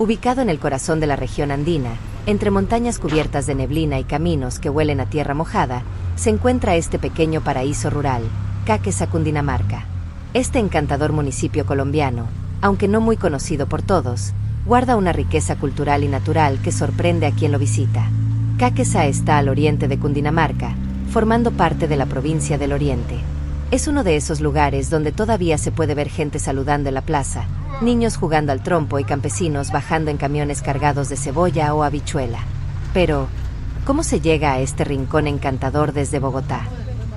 Ubicado en el corazón de la región andina, entre montañas cubiertas de neblina y caminos que huelen a tierra mojada, se encuentra este pequeño paraíso rural, Cáqueza, Cundinamarca. Este encantador municipio colombiano, aunque no muy conocido por todos, guarda una riqueza cultural y natural que sorprende a quien lo visita. Cáqueza está al oriente de Cundinamarca, formando parte de la provincia del Oriente. Es uno de esos lugares donde todavía se puede ver gente saludando en la plaza, niños jugando al trompo y campesinos bajando en camiones cargados de cebolla o habichuela. Pero, ¿cómo se llega a este rincón encantador desde Bogotá?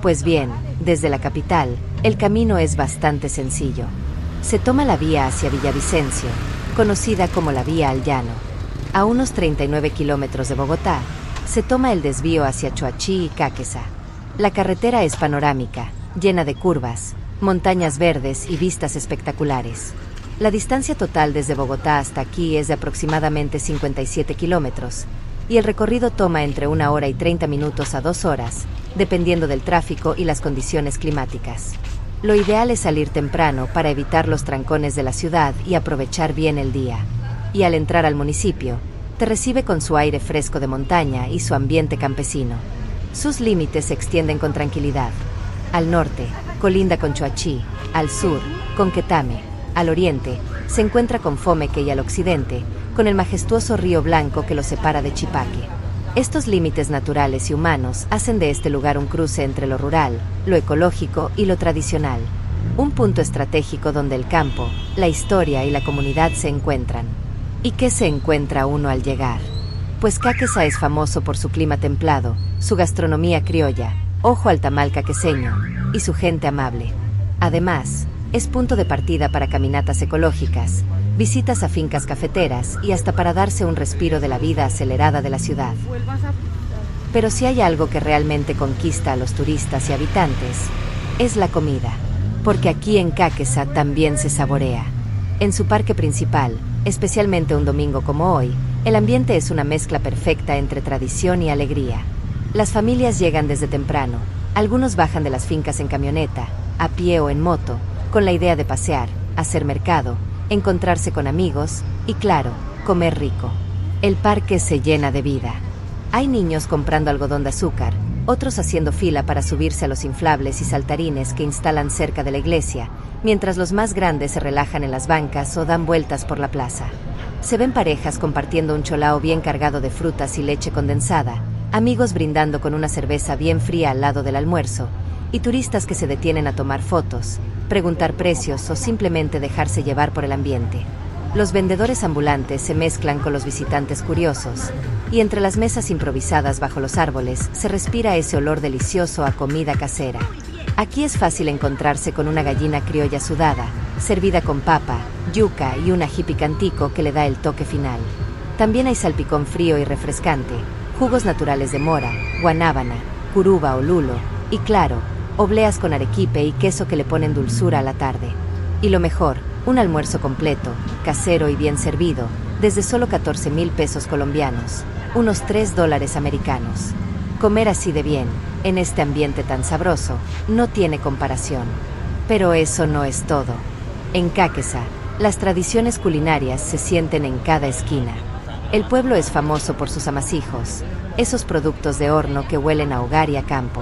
Pues bien, desde la capital, el camino es bastante sencillo. Se toma la vía hacia Villavicencio, conocida como la Vía al Llano. A unos 39 kilómetros de Bogotá, se toma el desvío hacia Choachí y Cáqueza. La carretera es panorámica, llena de curvas, montañas verdes y vistas espectaculares. La distancia total desde Bogotá hasta aquí es de aproximadamente 57 kilómetros, y el recorrido toma entre 1 hora y 30 minutos a 2 horas, dependiendo del tráfico y las condiciones climáticas. Lo ideal es salir temprano para evitar los trancones de la ciudad y aprovechar bien el día. Y al entrar al municipio, te recibe con su aire fresco de montaña y su ambiente campesino. Sus límites se extienden con tranquilidad. Al norte, colinda con Choachí; al sur, con Quetame; al oriente, se encuentra con Fomeque; y al occidente, con el majestuoso río Blanco que lo separa de Chipaque. Estos límites naturales y humanos hacen de este lugar un cruce entre lo rural, lo ecológico y lo tradicional. Un punto estratégico donde el campo, la historia y la comunidad se encuentran. ¿Y qué se encuentra uno al llegar? Pues Cáqueza es famoso por su clima templado, su gastronomía criolla, ojo al tamal caqueseño, y su gente amable. Además, es punto de partida para caminatas ecológicas, visitas a fincas cafeteras y hasta para darse un respiro de la vida acelerada de la ciudad. Pero si hay algo que realmente conquista a los turistas y habitantes, es la comida. Porque aquí en Cáqueza también se saborea. En su parque principal, especialmente un domingo como hoy, el ambiente es una mezcla perfecta entre tradición y alegría. Las familias llegan desde temprano, algunos bajan de las fincas en camioneta, a pie o en moto, con la idea de pasear, hacer mercado, encontrarse con amigos y, claro, comer rico. El parque se llena de vida. Hay niños comprando algodón de azúcar, otros haciendo fila para subirse a los inflables y saltarines que instalan cerca de la iglesia, mientras los más grandes se relajan en las bancas o dan vueltas por la plaza. Se ven parejas compartiendo un cholao bien cargado de frutas y leche condensada, amigos brindando con una cerveza bien fría al lado del almuerzo, y turistas que se detienen a tomar fotos, preguntar precios o simplemente dejarse llevar por el ambiente. Los vendedores ambulantes se mezclan con los visitantes curiosos, y entre las mesas improvisadas bajo los árboles se respira ese olor delicioso a comida casera. Aquí es fácil encontrarse con una gallina criolla sudada, servida con papa, yuca y un ají picantico que le da el toque final. También hay salpicón frío y refrescante, jugos naturales de mora, guanábana, curuba o lulo, y claro, obleas con arequipe y queso que le ponen dulzura a la tarde. Y lo mejor, un almuerzo completo, casero y bien servido, desde solo 14,000 pesos colombianos, unos $3 americanos. Comer así de bien, en este ambiente tan sabroso, no tiene comparación. Pero eso no es todo. En Cáqueza, las tradiciones culinarias se sienten en cada esquina. El pueblo es famoso por sus amasijos, esos productos de horno que huelen a hogar y a campo.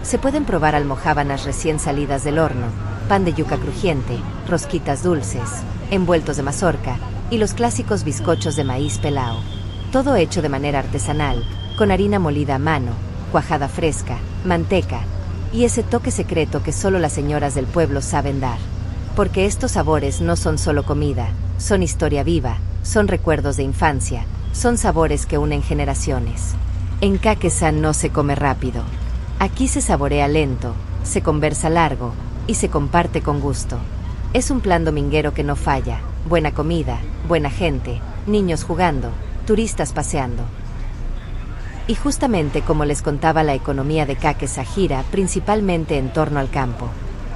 Se pueden probar almojábanas recién salidas del horno, pan de yuca crujiente, rosquitas dulces, envueltos de mazorca y los clásicos bizcochos de maíz pelao. Todo hecho de manera artesanal, con harina molida a mano, cuajada fresca, manteca y ese toque secreto que solo las señoras del pueblo saben dar. Porque estos sabores no son solo comida, son historia viva, son recuerdos de infancia, son sabores que unen generaciones. En Cáqueza no se come rápido. Aquí se saborea lento, se conversa largo y se comparte con gusto. Es un plan dominguero que no falla, buena comida, buena gente, niños jugando, turistas paseando. Y justamente como les contaba, la economía de Cáqueza gira principalmente en torno al campo.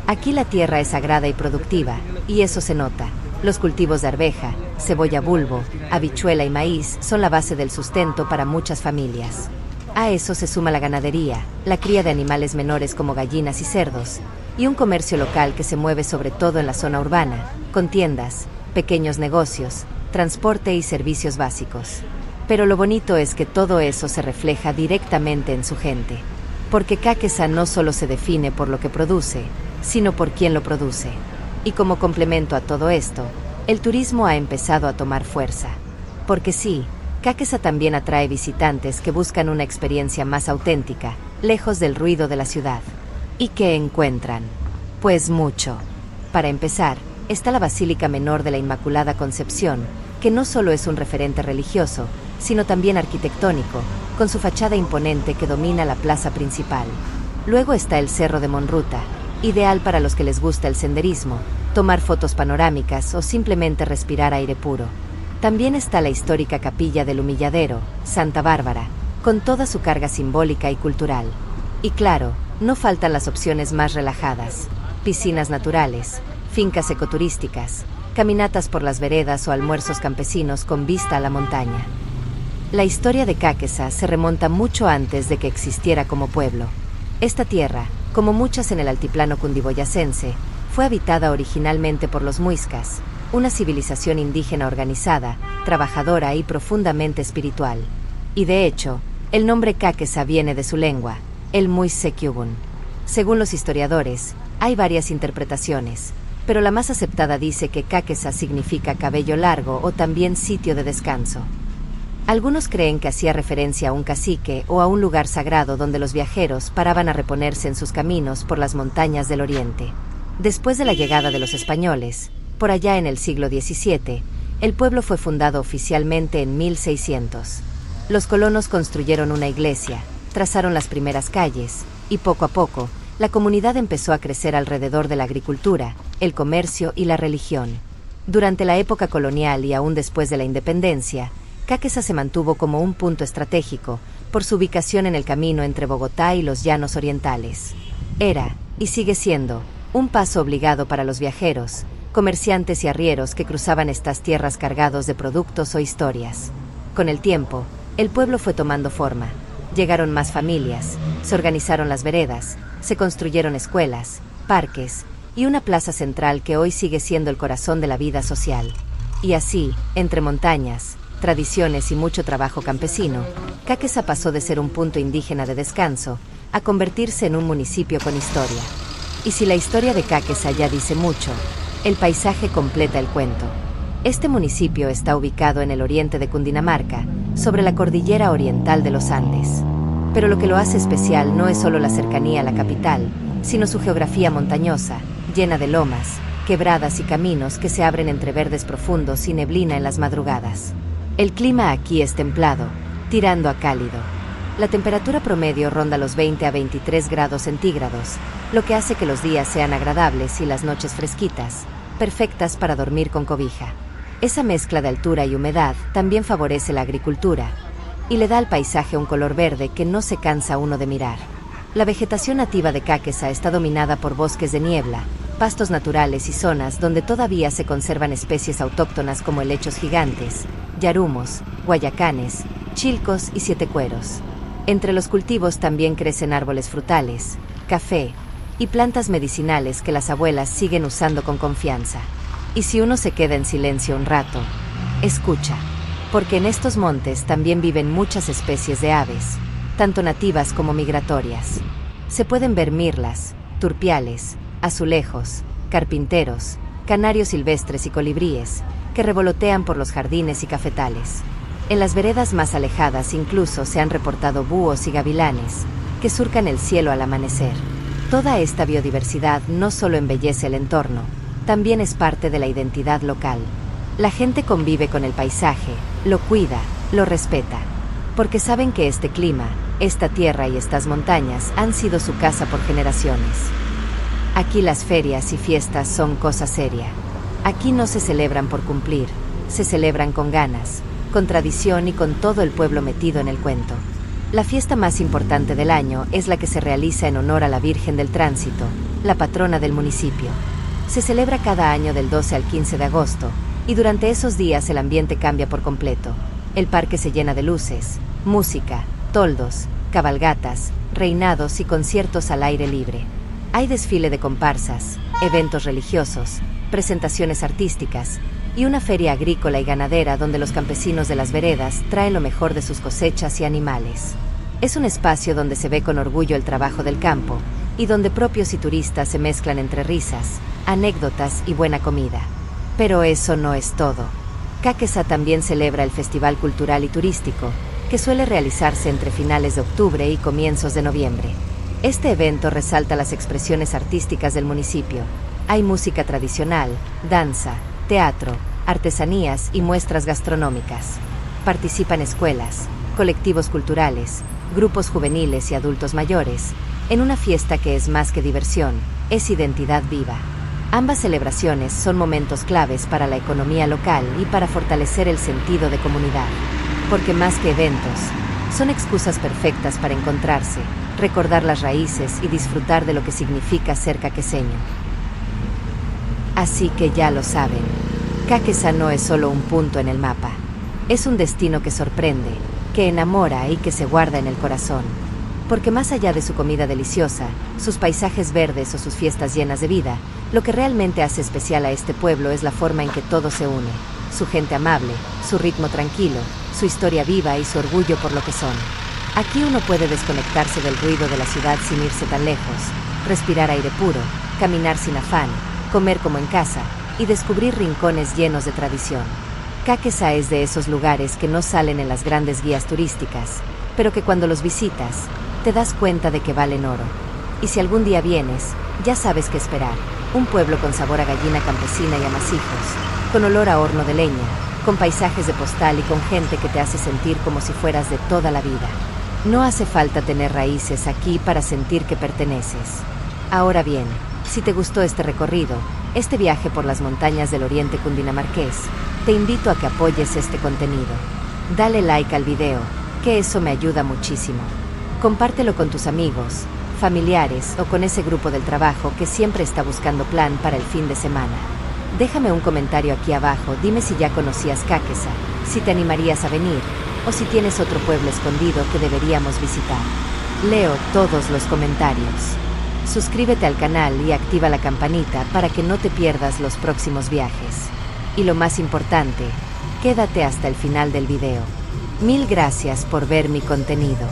Aquí la tierra es sagrada y productiva, y eso se nota. Los cultivos de arveja, cebolla bulbo, habichuela y maíz son la base del sustento para muchas familias. A eso se suma la ganadería, la cría de animales menores como gallinas y cerdos, y un comercio local que se mueve sobre todo en la zona urbana, con tiendas, pequeños negocios, transporte y servicios básicos. Pero lo bonito es que todo eso se refleja directamente en su gente. Porque Kakesa no solo se define por lo que produce, sino por quién lo produce. Y como complemento a todo esto, el turismo ha empezado a tomar fuerza. Porque sí, Kakesa también atrae visitantes que buscan una experiencia más auténtica, lejos del ruido de la ciudad. ¿Y qué encuentran? Pues mucho. Para empezar, está la Basílica Menor de la Inmaculada Concepción, que no solo es un referente religioso, sino también arquitectónico, con su fachada imponente que domina la plaza principal. Luego está el Cerro de Monruta, ideal para los que les gusta el senderismo, tomar fotos panorámicas o simplemente respirar aire puro. También está la histórica Capilla del Humilladero, Santa Bárbara, con toda su carga simbólica y cultural. Y claro, no faltan las opciones más relajadas: piscinas naturales, fincas ecoturísticas, caminatas por las veredas o almuerzos campesinos con vista a la montaña. La historia de Kakesa se remonta mucho antes de que existiera como pueblo. Esta tierra, como muchas en el altiplano cundiboyacense, fue habitada originalmente por los muiscas, una civilización indígena organizada, trabajadora y profundamente espiritual. Y de hecho, el nombre Kakesa viene de su lengua, el muissekyugun. Según los historiadores, hay varias interpretaciones, pero la más aceptada dice que Kakesa significa cabello largo o también sitio de descanso. Algunos creen que hacía referencia a un cacique o a un lugar sagrado donde los viajeros paraban a reponerse en sus caminos por las montañas del oriente. Después de la llegada de los españoles, por allá en el siglo XVII, el pueblo fue fundado oficialmente en 1600. Los colonos construyeron una iglesia, trazaron las primeras calles, y poco a poco, la comunidad empezó a crecer alrededor de la agricultura, el comercio y la religión. Durante la época colonial y aún después de la independencia, Kakesa se mantuvo como un punto estratégico, por su ubicación en el camino entre Bogotá y los llanos orientales. Era, y sigue siendo, un paso obligado para los viajeros, comerciantes y arrieros que cruzaban estas tierras cargados de productos o historias. Con el tiempo, el pueblo fue tomando forma. Llegaron más familias, se organizaron las veredas, se construyeron escuelas, parques y una plaza central que hoy sigue siendo el corazón de la vida social. Y así, entre montañas, tradiciones y mucho trabajo campesino, Kakesa pasó de ser un punto indígena de descanso a convertirse en un municipio con historia. Y si la historia de Kakesa ya dice mucho, el paisaje completa el cuento. Este municipio está ubicado en el oriente de Cundinamarca, sobre la cordillera oriental de los Andes. Pero lo que lo hace especial no es solo la cercanía a la capital, sino su geografía montañosa, llena de lomas, quebradas y caminos que se abren entre verdes profundos y neblina en las madrugadas. El clima aquí es templado, tirando a cálido. La temperatura promedio ronda los 20 a 23 grados centígrados, lo que hace que los días sean agradables y las noches fresquitas, perfectas para dormir con cobija. Esa mezcla de altura y humedad también favorece la agricultura y le da al paisaje un color verde que no se cansa uno de mirar. La vegetación nativa de Kakesa está dominada por bosques de niebla, pastos naturales y zonas donde todavía se conservan especies autóctonas como helechos gigantes, yarumos, guayacanes, chilcos y sietecueros. Entre los cultivos también crecen árboles frutales, café y plantas medicinales que las abuelas siguen usando con confianza. Y si uno se queda en silencio un rato, escucha, porque en estos montes también viven muchas especies de aves, tanto nativas como migratorias. Se pueden ver mirlas, turpiales, azulejos, carpinteros, canarios silvestres y colibríes, que revolotean por los jardines y cafetales. En las veredas más alejadas incluso se han reportado búhos y gavilanes, que surcan el cielo al amanecer. Toda esta biodiversidad no solo embellece el entorno, también es parte de la identidad local. La gente convive con el paisaje, lo cuida, lo respeta, porque saben que este clima, esta tierra y estas montañas han sido su casa por generaciones. Aquí las ferias y fiestas son cosa seria. Aquí no se celebran por cumplir, se celebran con ganas, con tradición y con todo el pueblo metido en el cuento. La fiesta más importante del año es la que se realiza en honor a la Virgen del Tránsito, la patrona del municipio. Se celebra cada año del 12 al 15 de agosto, y durante esos días el ambiente cambia por completo. El parque se llena de luces, música, toldos, cabalgatas, reinados y conciertos al aire libre. Hay desfile de comparsas, eventos religiosos, presentaciones artísticas y una feria agrícola y ganadera donde los campesinos de las veredas traen lo mejor de sus cosechas y animales. Es un espacio donde se ve con orgullo el trabajo del campo y donde propios y turistas se mezclan entre risas, anécdotas y buena comida. Pero eso no es todo. Cáqueza también celebra el Festival Cultural y Turístico, que suele realizarse entre finales de octubre y comienzos de noviembre. Este evento resalta las expresiones artísticas del municipio. Hay música tradicional, danza, teatro, artesanías y muestras gastronómicas. Participan escuelas, colectivos culturales, grupos juveniles y adultos mayores, en una fiesta que es más que diversión, es identidad viva. Ambas celebraciones son momentos claves para la economía local y para fortalecer el sentido de comunidad. Porque más que eventos, son excusas perfectas para encontrarse, recordar las raíces y disfrutar de lo que significa ser caqueseño. Así que ya lo saben, Cáqueza no es solo un punto en el mapa. Es un destino que sorprende, que enamora y que se guarda en el corazón. Porque más allá de su comida deliciosa, sus paisajes verdes o sus fiestas llenas de vida, lo que realmente hace especial a este pueblo es la forma en que todo se une, su gente amable, su ritmo tranquilo, su historia viva y su orgullo por lo que son. Aquí uno puede desconectarse del ruido de la ciudad sin irse tan lejos, respirar aire puro, caminar sin afán, comer como en casa y descubrir rincones llenos de tradición. Cáqueza es de esos lugares que no salen en las grandes guías turísticas, pero que cuando los visitas, te das cuenta de que valen oro. Y si algún día vienes, ya sabes qué esperar. Un pueblo con sabor a gallina campesina y amasijos, con olor a horno de leña, con paisajes de postal y con gente que te hace sentir como si fueras de toda la vida. No hace falta tener raíces aquí para sentir que perteneces. Ahora bien, si te gustó este recorrido, este viaje por las montañas del oriente cundinamarqués, te invito a que apoyes este contenido. Dale like al video, que eso me ayuda muchísimo. Compártelo con tus amigos, familiares o con ese grupo del trabajo que siempre está buscando plan para el fin de semana. Déjame un comentario aquí abajo, dime si ya conocías Cáqueza, si te animarías a venir, o si tienes otro pueblo escondido que deberíamos visitar. Leo todos los comentarios. Suscríbete al canal y activa la campanita para que no te pierdas los próximos viajes. Y lo más importante, quédate hasta el final del video. Mil gracias por ver mi contenido.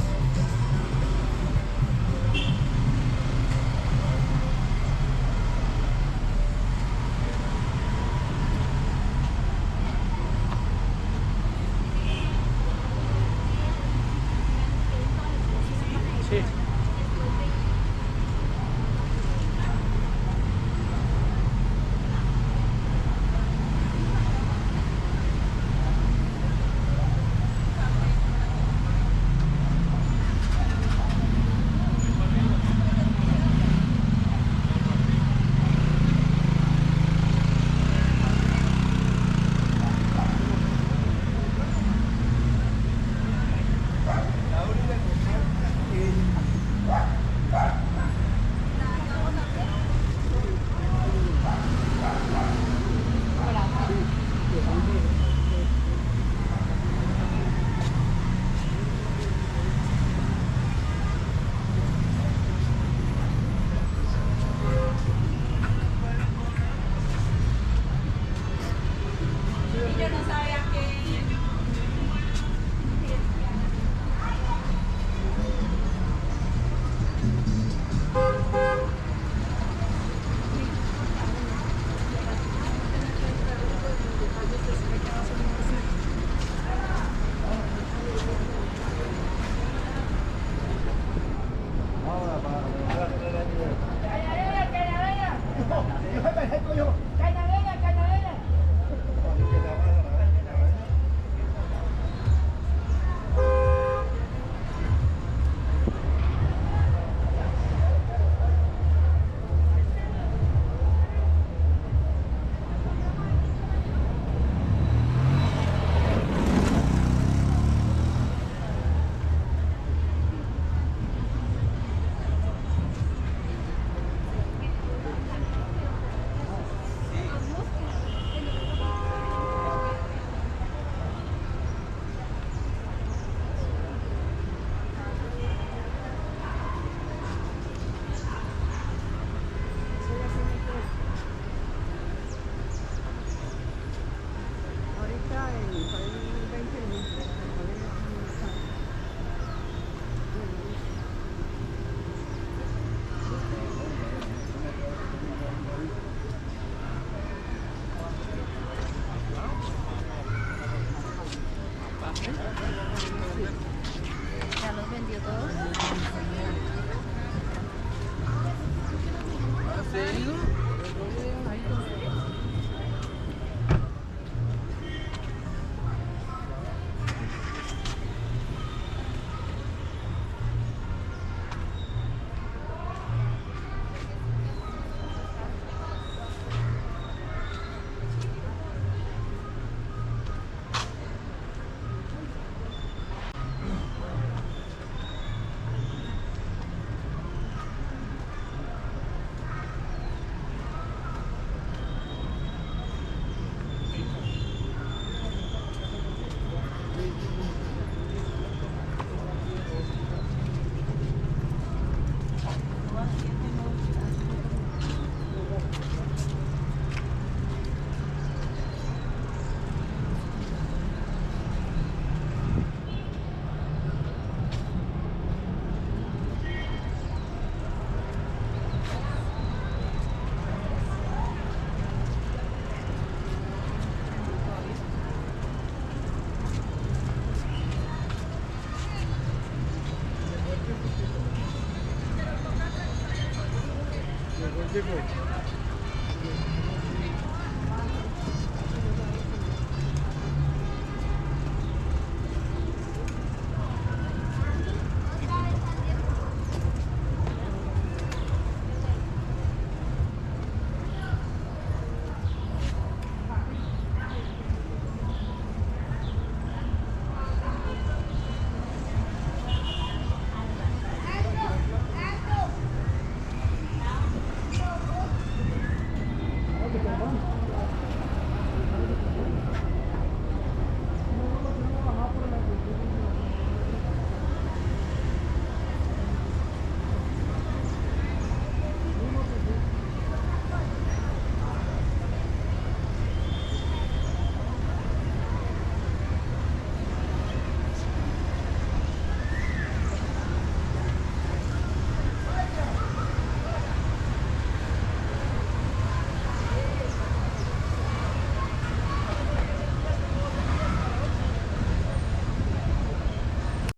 Ya los vendió todos.